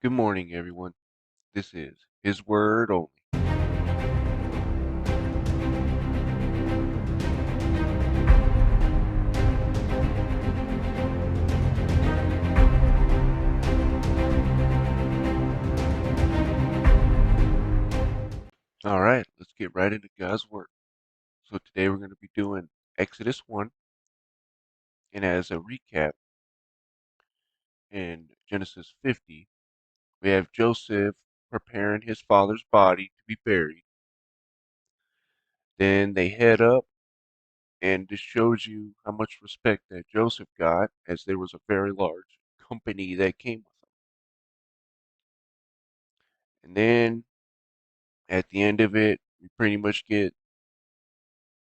Good morning, everyone. This is His Word Only. All right, let's get right into God's Word. So today we're going to be doing Exodus 1, and as a recap, in Genesis 50, we have Joseph preparing his father's body to be buried. Then they head up, and this shows you how much respect that Joseph got, as there was a very large company that came with him. And then at the end of it, we pretty much get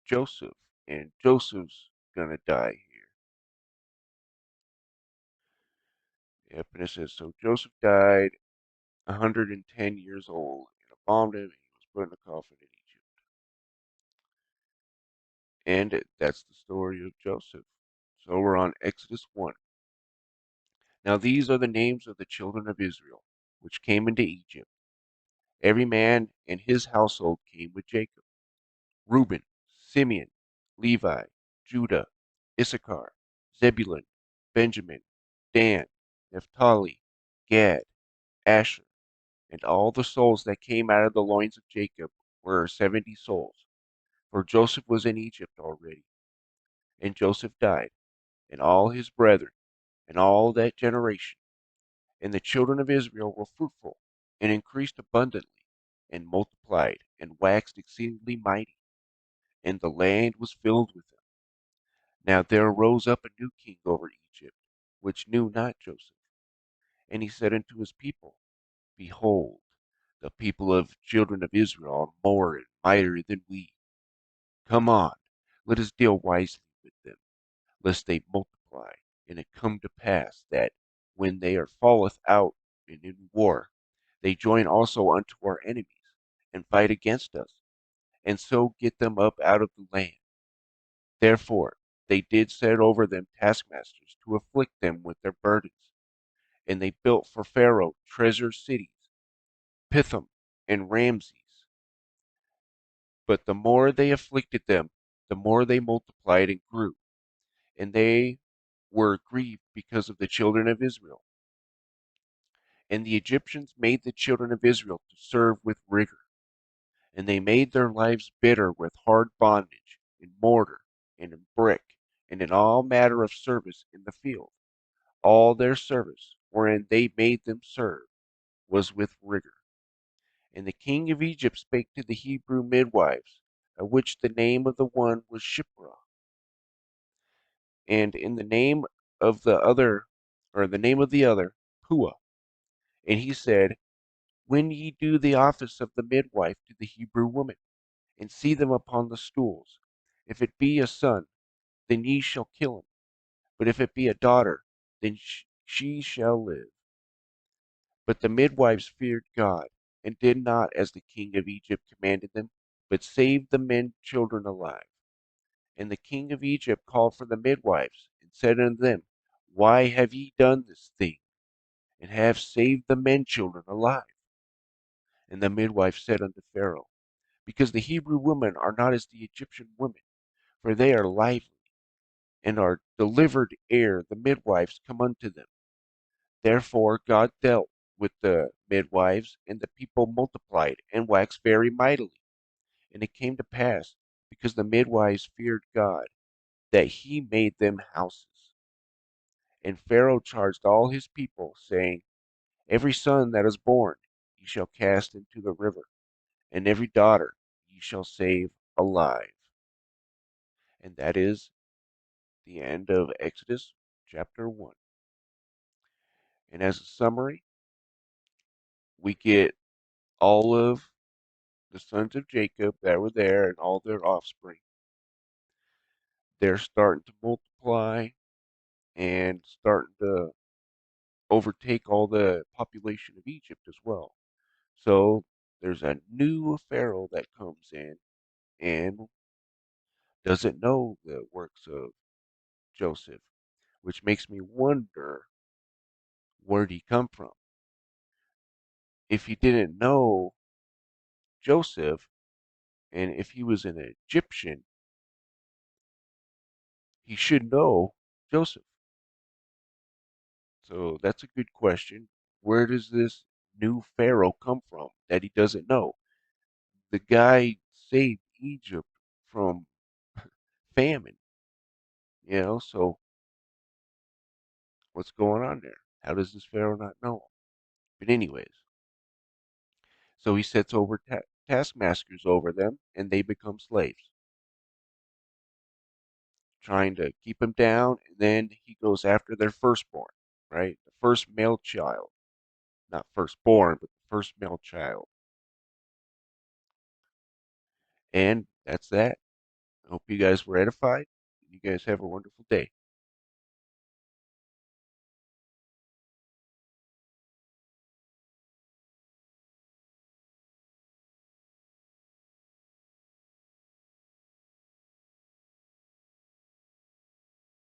Joseph, and Joseph's gonna die here. Yep, and it says so. Joseph died 110 years old and a bomb him, and he was put in a coffin in Egypt. And that's the story of Joseph. So we're on Exodus 1. Now these are the names of the children of Israel, which came into Egypt. Every man and his household came with Jacob: Reuben, Simeon, Levi, Judah, Issachar, Zebulun, Benjamin, Dan, Naphtali, Gad, Asher. And all the souls that came out of the loins of Jacob were 70 souls, for Joseph was in Egypt already. And Joseph died, and all his brethren, and all that generation. And the children of Israel were fruitful, and increased abundantly, and multiplied, and waxed exceedingly mighty, and the land was filled with them. Now there arose up a new king over Egypt, which knew not Joseph. And he said unto his people, Behold, the people of children of Israel are more and mightier than we. Come on, let us deal wisely with them, lest they multiply. And it come to pass that when they are falleth out in war, they join also unto our enemies, and fight against us, and so get them up out of the land. Therefore they did set over them taskmasters to afflict them with their burdens. And they built for Pharaoh treasure cities, Pithom and Ramses. But the more they afflicted them, the more they multiplied and grew, and they were grieved because of the children of Israel. And the Egyptians made the children of Israel to serve with rigor, and they made their lives bitter with hard bondage, in mortar, and in brick, and in all manner of service in the field. All their service, wherein they made them serve, was with rigor. And the king of Egypt spake to the Hebrew midwives, of which the name of the one was Shiphrah, and in the name of the other, or the name of the other, Puah. And he said, When ye do the office of the midwife to the Hebrew woman, and see them upon the stools, if it be a son, then ye shall kill him. But if it be a daughter, then she shall live. But the midwives feared God, and did not as the king of Egypt commanded them, but saved the men children alive. And the king of Egypt called for the midwives, and said unto them, Why have ye done this thing, and have saved the men children alive? And the midwife said unto Pharaoh, Because the Hebrew women are not as the Egyptian women, for they are lively, and are delivered ere the midwives come unto them. Therefore God dealt with the midwives, and the people multiplied, and waxed very mightily. And it came to pass, because the midwives feared God, that he made them houses. And Pharaoh charged all his people, saying, Every son that is born ye shall cast into the river, and every daughter ye shall save alive. And that is the end of Exodus chapter 1. And as a summary, we get all of the sons of Jacob that were there and all their offspring. They're starting to multiply and starting to overtake all the population of Egypt as well. So there's a new Pharaoh that comes in and doesn't know the works of Joseph, which makes me wonder, where'd he come from? if he didn't know Joseph, and if he was an Egyptian, he should know Joseph. So that's a good question. Where does this new Pharaoh come from that he doesn't know? The guy saved Egypt from famine, so what's going on there? How does this Pharaoh not know? But anyways, so he sets over taskmasters over them, and they become slaves, trying to keep him down. And then he goes after their firstborn, right? The first male child, not firstborn, but the first male child. And that's that. I hope you guys were edified. You guys have a wonderful day.